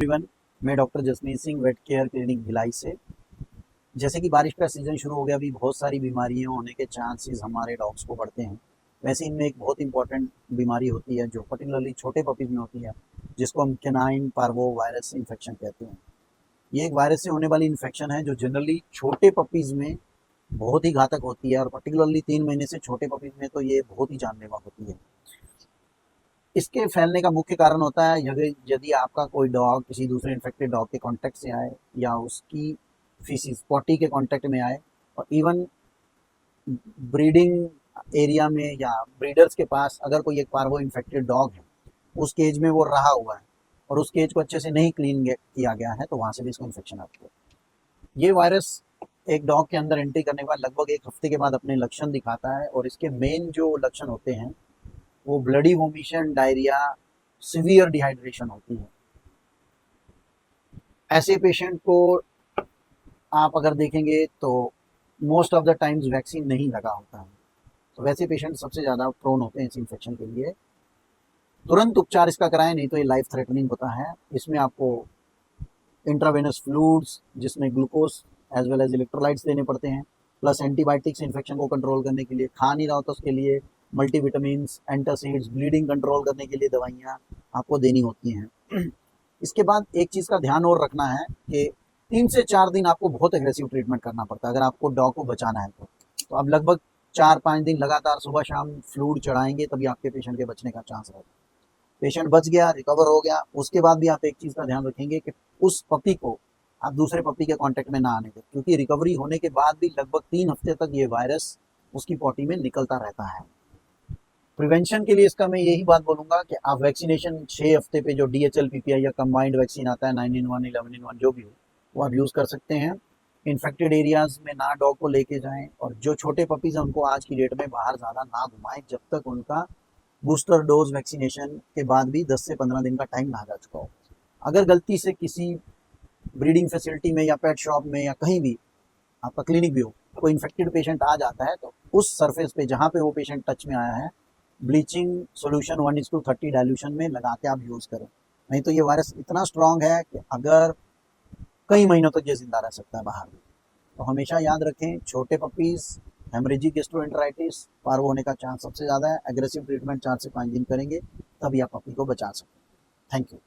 Everyone, मैं doctor Jasmeet Singh, vet care clinic Bhilai से। जैसे कि बारिश का सीज़न शुरू हो गया, अभी बहुत सारी बीमारियां होने के चांसेस हमारे डॉग्स को बढ़ते हैं। वैसे इनमें एक बहुत इंपॉर्टेंट बीमारी होती है जो पर्टिकुलरली छोटे पपीज़ में होती है, जिसको हम कैनाइन पार्वो वायरस इन्फेक्शन कहते हैं। ये एक वायरस से होने वाली इन्फेक्शन है जो जनरली छोटे पपीज़ में बहुत ही घातक होती है, और पर्टिकुलरली 3 महीने से छोटे पपीज़ में तो ये बहुत ही जानलेवा होती है। इसके फैलने का मुख्य कारण होता है यदि यदि आपका कोई डॉग किसी दूसरे इन्फेक्टेड डॉग के कांटेक्ट से आए, या उसकी फीसिस पॉटी के कांटेक्ट में आए, और इवन ब्रीडिंग एरिया में या ब्रीडर्स के पास अगर कोई एक पार्वो इन्फेक्टेड डॉग है, उस केज में वो रहा हुआ है और उस केज को अच्छे से नहीं क्लीन किया गया है, तो वहाँ से भी इसको इन्फेक्शन आती है। ये वायरस एक डॉग के अंदर एंट्री करने के बाद लगभग 1 हफ्ते के बाद अपने लक्षण दिखाता है, और इसके मेन जो लक्षण होते हैं वो ब्लडी वोमिशन, डायरिया, सीवियर डिहाइड्रेशन होती है। ऐसे पेशेंट को आप अगर देखेंगे तो most of the times vaccine नहीं लगा होता है, तो वैसे पेशेंट सबसे ज़्यादा प्रोन होते हैं इस इन्फेक्शन के लिए। तुरंत उपचार इसका कराएं, नहीं तो ये लाइफ थ्रेटनिंग होता है। इसमें आपको इंट्रावेनस फ्लूइड्स जिसमें glucose as well as electrolytes देने पड़ते हैं, प्लस एंटीबायोटिक्स इन्फेक्शन को कंट्रोल करने के लिए। खा नहीं रहा हो तो उसके लिए मल्टीविटामिन्स, एंटासिड्स, ब्लीडिंग कंट्रोल करने के लिए दवाइयाँ आपको देनी होती हैं। इसके बाद एक चीज़ का ध्यान और रखना है कि 3 से 4 दिन आपको बहुत एग्रेसिव ट्रीटमेंट करना पड़ता है अगर आपको डॉग को बचाना है तो आप लगभग 4-5 दिन लगातार सुबह शाम फ्लूइड चढ़ाएंगे, तभी आपके पेशेंट के बचने का चांस रहेगा। पेशेंट बच गया, रिकवर हो गया, उसके बाद भी आप एक चीज़ का ध्यान रखेंगे कि उस पपी को आप दूसरे पपी के कांटेक्ट में ना आने दें, क्योंकि रिकवरी होने के बाद भी लगभग 3 हफ्ते तक ये वायरस उसकी पॉटी में निकलता रहता है। प्रिवेंशन के लिए इसका मैं यही बात बोलूँगा कि आप वैक्सीनेशन 6 हफ्ते पे जो DHL PPI या कंबाइंड वैक्सीन आता है 9 in 1, 11 in 1 जो भी हो, वो आप यूज़ कर सकते हैं। इन्फेक्टेड एरियाज़ में ना डॉग को लेके जाएं, और जो छोटे पपीज़ हैं उनको आज की डेट में बाहर ज़्यादा ना घुमाएं जब तक उनका बूस्टर डोज वैक्सीनेशन के बाद भी 10 से 15 दिन का टाइम ना जा चुका हो। अगर गलती से किसी ब्रीडिंग फैसिलिटी में या पेट शॉप में या कहीं भी आपका क्लिनिक भी हो, कोई इन्फेक्टेड पेशेंट आ जाता है, तो उस सरफेस पे जहाँ पे वो पेशेंट टच में आया है, ब्लीचिंग सोल्यूशन 1:30 डाइल्यूशन में लगा के आप यूज़ करें। नहीं तो ये वायरस इतना स्ट्रांग है कि अगर कई महीनों तक ये जिंदा रह सकता है बाहर में। तो हमेशा याद रखें, छोटे पपीज़ हेमरेजिक गैस्ट्रोएंटेराइटिस पार्वो होने का चांस सबसे ज़्यादा है। एग्रेसिव ट्रीटमेंट 4 से 5 दिन करेंगे, तभी आप पपी को बचा सकते हैं। Thank you.